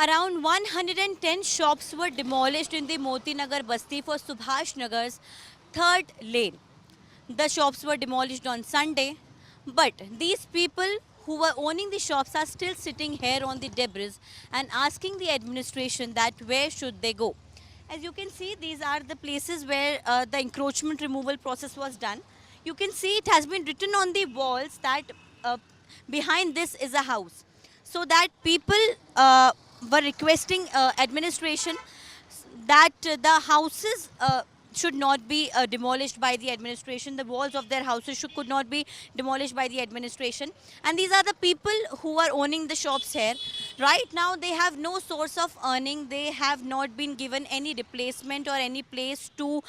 Around 110 shops were demolished in the Moti Nagar Basti for Subhash Nagar's third lane. The shops were demolished on Sunday, but these people who were owning the shops are still sitting here on the debris and asking the administration that where should they go. As you can see, these are the places where the encroachment removal process was done. You can see it has been written on the walls that uh, behind this is a house, so that people were requesting administration that the houses should not be demolished by the administration. The walls of their houses could not be demolished by the administration. And these are the people who are owning the shops here. Right now, they have no source of earning. They have not been given any replacement or any place to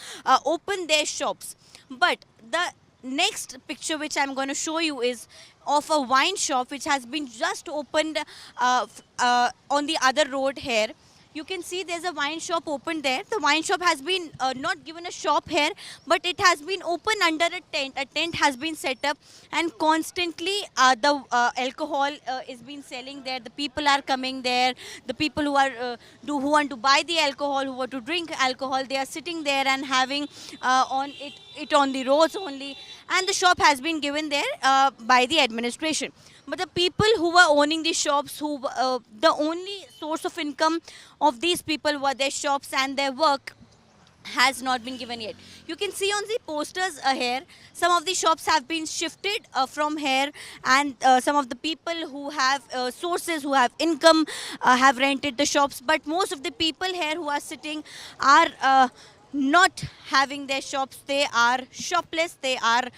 open their shops. But the next picture which I'm going to show you is of a wine shop which has been just opened on the other road here. You can see there's a wine shop open there. The wine shop has been not given a shop here, but it has been open under a tent. A tent has been set up, and constantly the alcohol is being selling there. The people are coming there. The people who are who want to buy the alcohol, who want to drink alcohol, they are sitting there and having on it on the roads only. And the shop has been given there by the administration. But the people who were owning the shops, who the only source of income of these people were their shops and their work, has not been given yet. You can see on the posters here, some of the shops have been shifted from here, and some of the people who have sources, who have income, have rented the shops. But most of the people here who are sitting are not having their shops. They are shopless. They are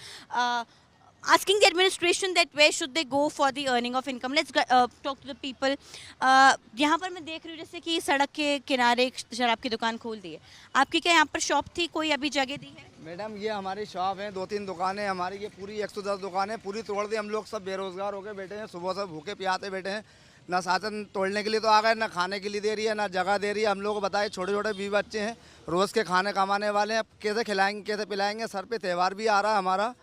asking the administration that where should they go for the earning of income. Let's talk to the people. यहाँ पर मैं देख रही हूँ जैसे कि सड़क के किनारे एक शराब की दुकान खोल दी है. आपकी क्या यहाँ पर शॉप थी, कोई अभी जगह दी है? मैडम ये हमारी शॉप है, 2-3 दुकानें हमारी, ये पूरी 110 दुकानें पूरी तोड़ दी. हम लोग सब बेरोजगार होके बैठे हैं, सुबह से भूखे प्यासे बैठे हैं. ना शासन तोड़ने के लिए तो आ गए, ना खाने के लिए दे रही है, ना जगह दे रही है. हम लोग को बताए छोटे छोटे 20 बच्चे हैं, रोज़ के खाने कमाने वाले हैं. अब कैसे खिलाएंगे, कैसे पिलाएंगे? सर पे त्यौहार भी आ रहा है हमारा,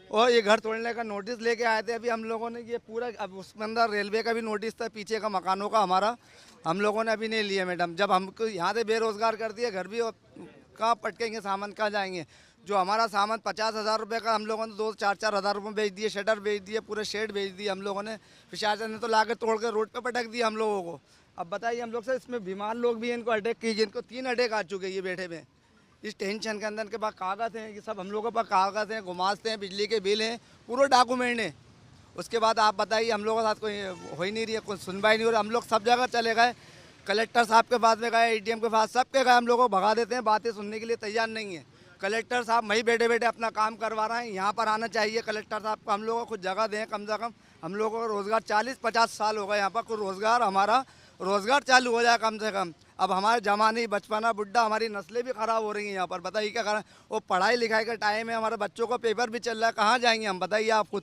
और ये घर तोड़ने का नोटिस लेके आए थे अभी हम लोगों ने. ये पूरा अब उसके अंदर रेलवे का भी नोटिस था, पीछे का मकानों का हमारा, हम लोगों ने अभी नहीं लिया मैडम. जब हमको यहाँ से बेरोजगार कर दिया, घर भी कहाँ पटकेंगे, सामान कहाँ जाएंगे? जो हमारा सामान 50,000 रुपये का हम लोगों ने 2-4 हज़ार रुपये बेच दिए, शटर बेच दिए, पूरे शेड बेच दिए हम लोगों ने. प्रशासन ने तो ला के तोड़ के रोड पे पटक दिया हम लोगों को. अब बताइए हम लोग से, इसमें बीमार लोग भी हैं, इनको अटैक कीजिए. इनको 3 अटैक आ चुके हैं ये बैठे में. इस टेंशन के अंदर के पास कागज़ हैं, ये सब हम लोगों के पास कागज़ हैं, गुमास्ते हैं, बिजली के बिल हैं, पूरे डॉक्यूमेंट हैं. उसके बाद आप बताइए हम लोगों के साथ कोई हो ही नहीं रही है, कोई सुनवाई नहीं हो रही. हम लोग सब जगह चले गए, कलेक्टर साहब के पास में गए, ADM के पास, सबके गए. हम लोगों को भगा देते हैं, बातें सुनने के लिए तैयार नहीं है. कलेक्टर साहब वहीं बैठे बैठे अपना काम करवा रहे हैं. यहाँ पर आना चाहिए कलेक्टर साहब को. हम लोगों को कुछ जगह दें कम से कम. हम लोगों को रोज़गार 40-50 साल हो गए यहाँ पर, कोई रोज़गार हमारा रोज़गार चालू हो जाए कम से कम. अब हमारे जमाने बचपना बुढ़ा, हमारी नस्लें भी ख़राब हो रही हैं यहाँ पर. बताइए क्या करें? वो पढ़ाई लिखाई का टाइम है, हमारे बच्चों का पेपर भी चल रहा है, कहाँ जाएंगे हम? बताइए आप खुद.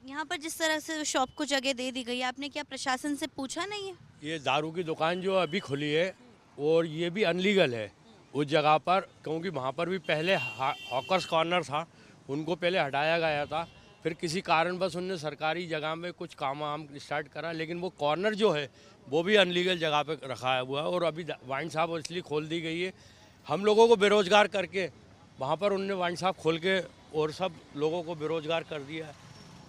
यहाँ पर जिस तरह से शॉप को जगह दे दी गई है, आपने क्या प्रशासन से पूछा नहीं है? ये दारू की दुकान जो अभी खुली है और ये भी अनलीगल है उस जगह पर, क्योंकि वहाँ पर भी पहले हॉकर्स कॉर्नर था, उनको पहले हटाया गया था. फिर किसी कारणवश उनने सरकारी जगह में कुछ काम वाम स्टार्ट करा, लेकिन वो कॉर्नर जो है वो भी अनलीगल जगह पे रखा हुआ है. और अभी वाइन शॉप इसलिए खोल दी गई है, हम लोगों को बेरोज़गार करके वहाँ पर उनने वाइन शॉप खोल के और सब लोगों को बेरोज़गार कर दिया है.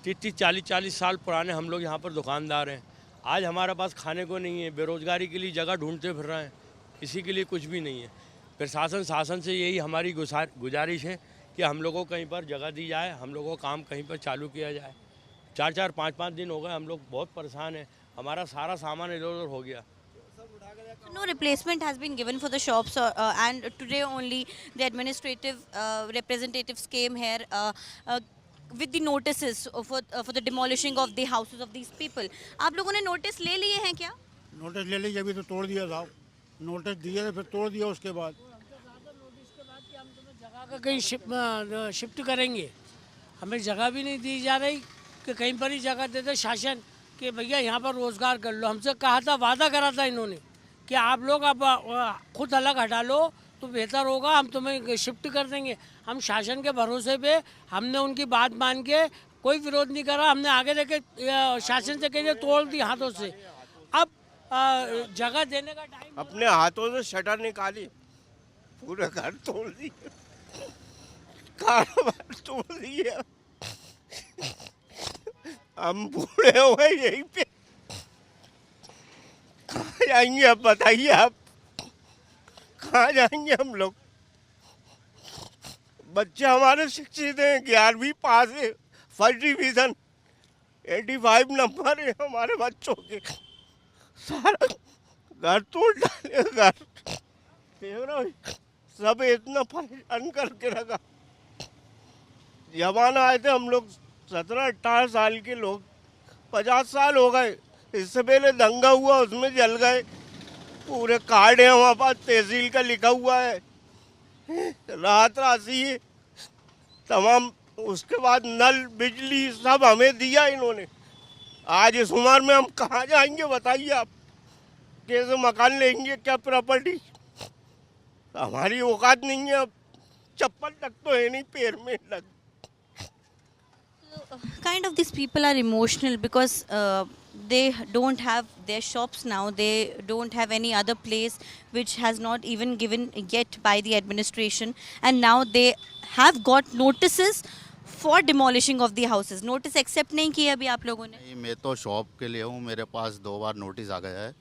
30-40 साल पुराने हम लोग यहाँ पर दुकानदार हैं. आज हमारे पास खाने को नहीं है, बेरोज़गारी के लिए जगह ढूंढते फिर रहे हैं, किसी के लिए कुछ भी नहीं है. प्रशासन शासन से यही हमारी गुजारिश है कि हम लोगों को कहीं पर जगह दी जाए, हम लोगों को काम कहीं पर चालू किया जाए. 4-4, 5-5 दिन हो गए, हम लोग बहुत परेशान हैं. हमारा सारा सामान इधर उधर हो गया. No replacement has been given for the shops, and today only the administrative representatives came here with the notices for the demolishing of the houses of these people. आप लोगों ने नोटिस ले लिए हैं क्या? नोटिस ले लीजिए, अभी तो तोड़ दिया साहब. नोटिस दिए थे, फिर तोड़ दिया. उसके बाद जगह का कहीं शिफ्ट करेंगे, हमें जगह भी नहीं दी जा रही कि कहीं पर ही जगह देते शासन कि भैया यहाँ पर रोज़गार कर लो. हमसे कहा था, वादा करा था इन्होंने कि आप लोग अब खुद अलग हटा लो तो बेहतर होगा, हम तुम्हें शिफ्ट कर देंगे. हम शासन के भरोसे पे हमने उनकी बात मान के कोई विरोध नहीं करा. हमने आगे देखे शासन से कहे तोड़ दी हाथों से. अब जगह देने का टाइम अपने हाथों से शटर निकाली, पूरे घर तोड़ दिए, कारोबार तोड़ दिए। हम बूढ़े हो गए यहीं पे, कहाँ जाएंगे अब बताइए आप, कहाँ जाएंगे हम लोग? बच्चे हमारे शिक्षित हैं, 11वीं पास है, फर्स्ट डिवीजन, 85 नंबर है हमारे बच्चों के। सारा घर तोड़ डाले, घर सब इतना परेशान करके रखा। जवान आए थे हम लोग 17-18 साल के लोग, 50 साल हो गए। इससे पहले दंगा हुआ उसमें जल गए, पूरे कार्ड है हमारे पास, तहसील का लिखा हुआ है, राहत राशि है तमाम। उसके बाद नल बिजली सब हमें दिया इन्होंने। आज इस उम्र में हम कहाँ जाएंगे बताइए आप, कैसे मकान लेंगे, क्या प्रॉपर्टी? हमारी औकात नहीं है, अब चप्पल तक तो है नहीं पैर में लग। Kind of these people are emotional because they don't have their shops now. They don't have any other place which has not even given yet by the administration, and now they have got notices for demolishing of the houses. Notice accept नहीं किया अभी आप लोगों ने? नहीं, मैं तो shop के लिए हूँ, मेरे पास 2 बार नोटिस आ गया है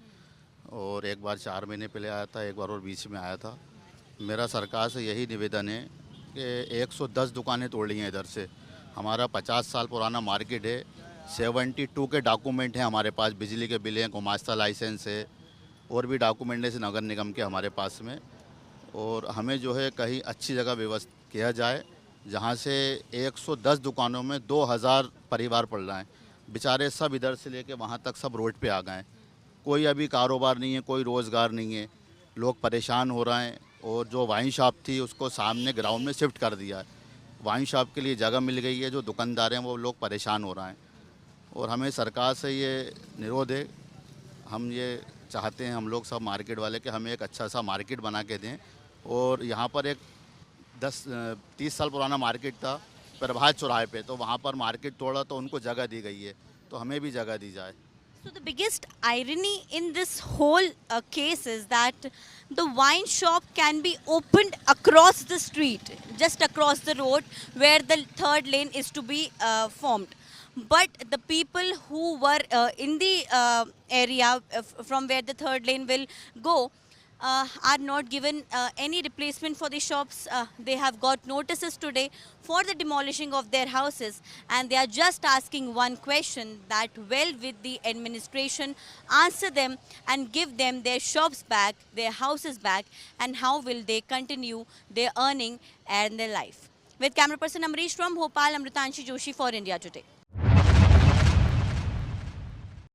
और एक बार 4 महीने पहले आया था, एक बार और बीच में आया था। मेरा सरकार से यही निवेदन है कि 110 दुकानें तोड़ी हैं इधर से। हमारा 50 साल पुराना मार्केट है, 72 के डॉक्यूमेंट हैं हमारे पास, बिजली के बिल हैं, गुमास्ता लाइसेंस है और भी डॉक्यूमेंट है नगर निगम के हमारे पास में। और हमें जो है कहीं अच्छी जगह व्यवस्था किया जाए जहाँ से 110 दुकानों में 2000 परिवार पड़ रहे हैं। बेचारे सब इधर से लेके वहाँ तक सब रोड पे आ गए हैं, कोई अभी कारोबार नहीं है, कोई रोज़गार नहीं है, लोग परेशान हो रहे हैं। और जो वाइन शॉप थी उसको सामने ग्राउंड में शिफ्ट कर दिया है, वाइन शॉप के लिए जगह मिल गई है, जो दुकानदार हैं वो लोग परेशान हो रहे हैं। और हमें सरकार से ये निरोध है, हम ये चाहते हैं हम लोग सब मार्केट वाले कि हमें एक अच्छा सा मार्केट बना के दें। और यहाँ पर एक 30 साल पुराना मार्केट था प्रभात चौराहे पे, तो वहाँ पर मार्केट तोड़ा तो उनको जगह दी गई है, तो हमें भी जगह दी जाए। So the biggest irony in this whole case is that the wine shop can be opened across the street, just across the road where the third lane is to be formed. But the people who were in the area from where the third lane will go are not given any replacement for the shops. They have got notices today for the demolishing of their houses, and they are just asking one question, that will with the administration answer them and give them their shops back, their houses back, and how will they continue their earning and their life. With camera person Amrish from Bhopal, Amritanshi Joshi for India Today.